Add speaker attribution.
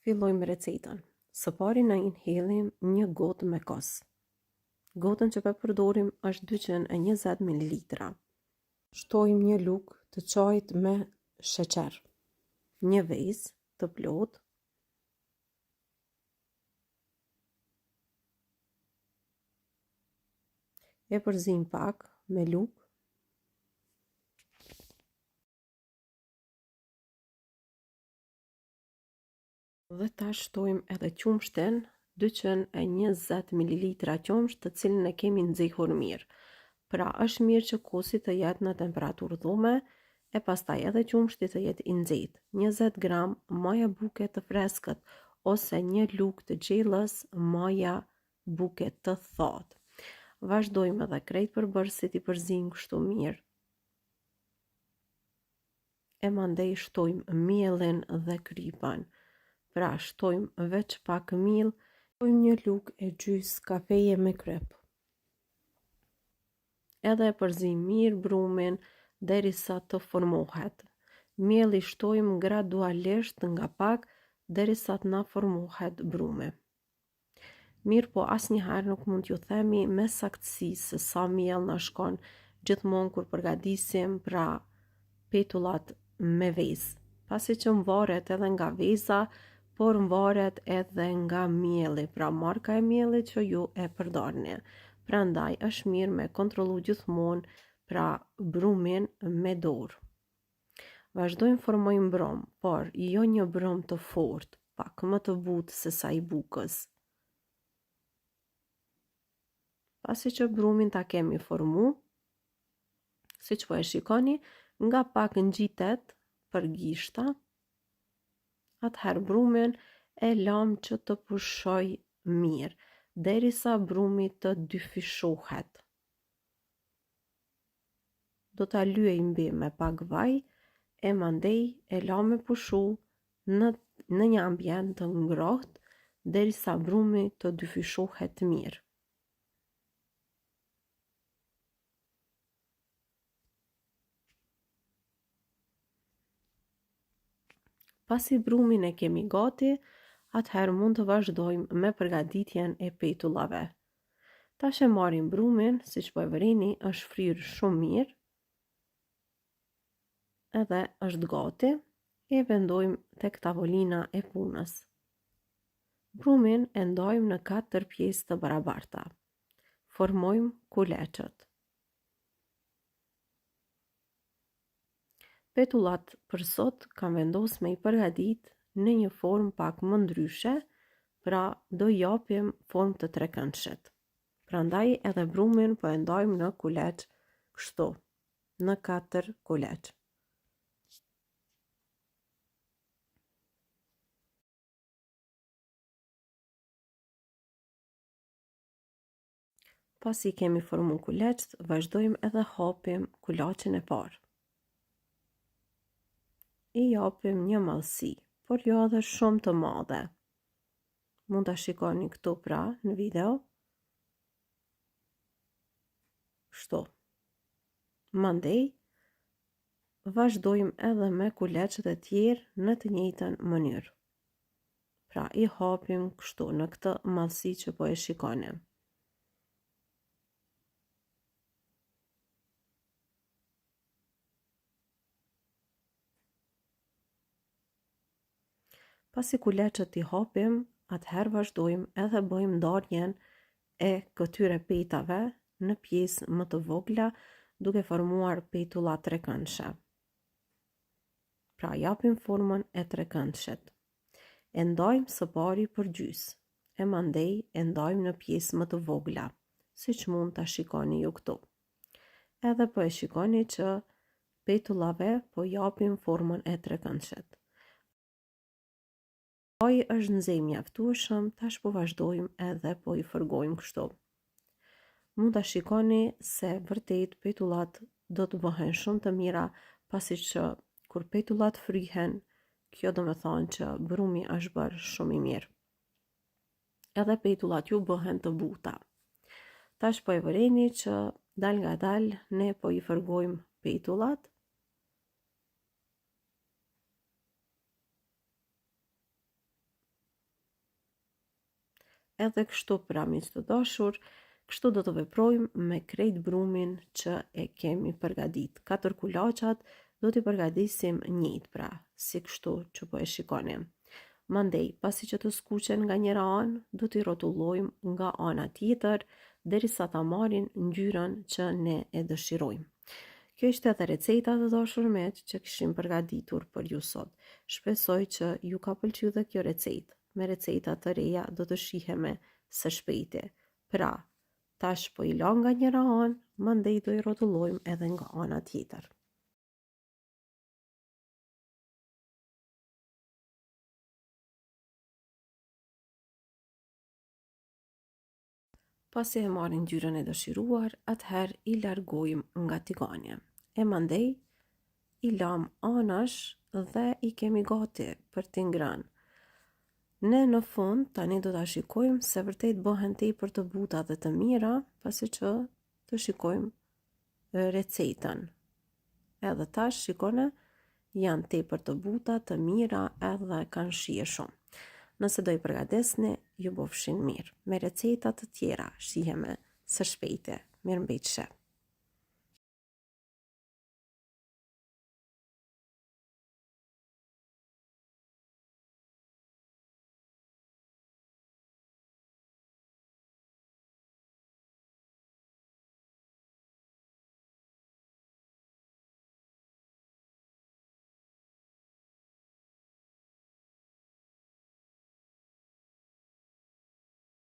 Speaker 1: Fillojmë recetën. Së pari na inhelim një gotë me kos. Gotën që përdorim është 220 ml. Shtojmë një lugë të çajit me sheqer, një vezë të plotë, e përzim pak me lugë, dhe tash shtojmë edhe qumshtin, 220 ml qumsht të cilën e kemi nxehur mirë. Pra është mirë që kosi të jetë në temperaturë dhume, e pastaj edhe qumshti të jetë i nxehtë. 20 gram maja buke të freskët ose një lugë të gjellës maja buke të thatë. Vazhdojmë edhe krejt përbërësit i përzim kështu mirë. E mandej shtojmë mielin dhe krypën. Pra shtojmë veç pak miell, shtojmë një lugë e gjys kafeje me kryp. Edhe e përzim mirë brumin derisa të formohet. Mielli shtojmë gradualisht nga pak derisa të na formohet brumi. Mirë po asnjëherë nuk mund t'ju themi me saktësi se sa miell na shkon gjithmonë kur përgatisim pra petullat me vezë. Pasi që mvaret edhe nga veza, por mvaret edhe nga mielli, pra marka e miellit që ju e përdorni. Prandaj është mirë me kontrollu gjithmonë pra brumin me dorë. Vazhdojmë formojmë brum, por jo një brum të fortë, pak më të butë se sa i bukës. Pasi që brumin ta kemi formu, siç po e shikoni, nga pak ngjitet për gishta, atëherë brumin e lam që të pushoj mirë, derisa brumi të dyfishohet. Do ta lyej mbi me pak vaj, e mandej e la me pushu në një ambient të ngrohtë, derisa brumi të dyfishohet mirë. Pasi brumin e kemi gati, atëherë mund të vazhdojmë me përgatitjen e petullave. Tash e marrim brumin, siç po e vërini, është fryrë shumë mirë, edhe është gati, e vendojmë tek tavolina e punës. Brumin e ndajmë në 4 pjesë të barabarta. Formojmë kuleçët. Petullat për sot kam vendos me i përgatit në një formë pak më ndryshe, pra do japim formë të trekëndshit. Prandaj edhe brumin po e ndajmë në kuleç kështu, në 4 kuleç. Pasi kemi formu kuleçt, vazhdojmë edhe hapim kulaçin e parë. I japim një mallësi, por jo edhe shumë të madhe. Mund ta shikoni këtu pra në video. Kështu. Mandej vazhdojmë edhe me kuleçet e tjerë në të njëjtën mënyrë. Pra i hapim kështu në këtë mallësi që po e shikoni. Pasi kuleçet i hapim, atëherë vazhdojmë edhe bëjmë ndarjen e këtyre petave në pjesë më të vogla, duke formuar petulla trekëndshe. Pra japim formën e trekëndshit. E ndajmë së pari për gjys, e mandej e ndajmë në pjesë më të vogla, siç mund ta shikoni ju këtu. Edhe po e shikoni që petullave po japim formën e trekëndshit. Vaji është nxehtë mjaftueshëm, tash po vazhdojmë edhe po i fërgojmë kështu. Mund ta shikoni se vërtet petullat do të bëhen shumë të mira, pasi që kur petullat fryhen, kjo do me thonë që brumi është bërë shumë i mirë. Edhe petullat ju bëhen të buta. Tash po e vëreni që dal nga dal ne po i fërgojmë petullat. edhe kështu pra miq të dashur, kështu do të veprojmë me krejt brumin që e kemi përgadit. 4 kulaçat do t'i përgatisim njëjtë pra, si kështu që po e shikoni. Mandej, pasi që të skuqen nga njëra anë, do t'i rrotullojmë nga ana tjetër, derisa ta marrin ngjyrën që ne e dëshirojmë. Kjo ishte edhe receta të dashur miq që kishim përgatitur për ju sot. Shpresoj që ju ka pëlqyer dhe kjo recetë. Me receta të reja do të shihemi së shpejti. Pra, tash po i la nga njëra anë, mandej do i rrotullojmë edhe nga ana tjetër. Pasi e marrin ngjyrën e dëshiruar, atëherë i largojmë nga tigani. E mandej i lam anash dhe i kemi gati për t'i ngrënë. Ne në fund tani do ta shikojmë se vërtet bëhen tepër të buta dhe të mira, pasi që të shikojmë recetën. Edhe tash shikone, janë tepër të buta, të mira edhe kanë shije shumë. Nëse do i përgatesni, ju bofshin mirë. Me receta të tjera shihemi së shpejti. Mirëmbëjtje.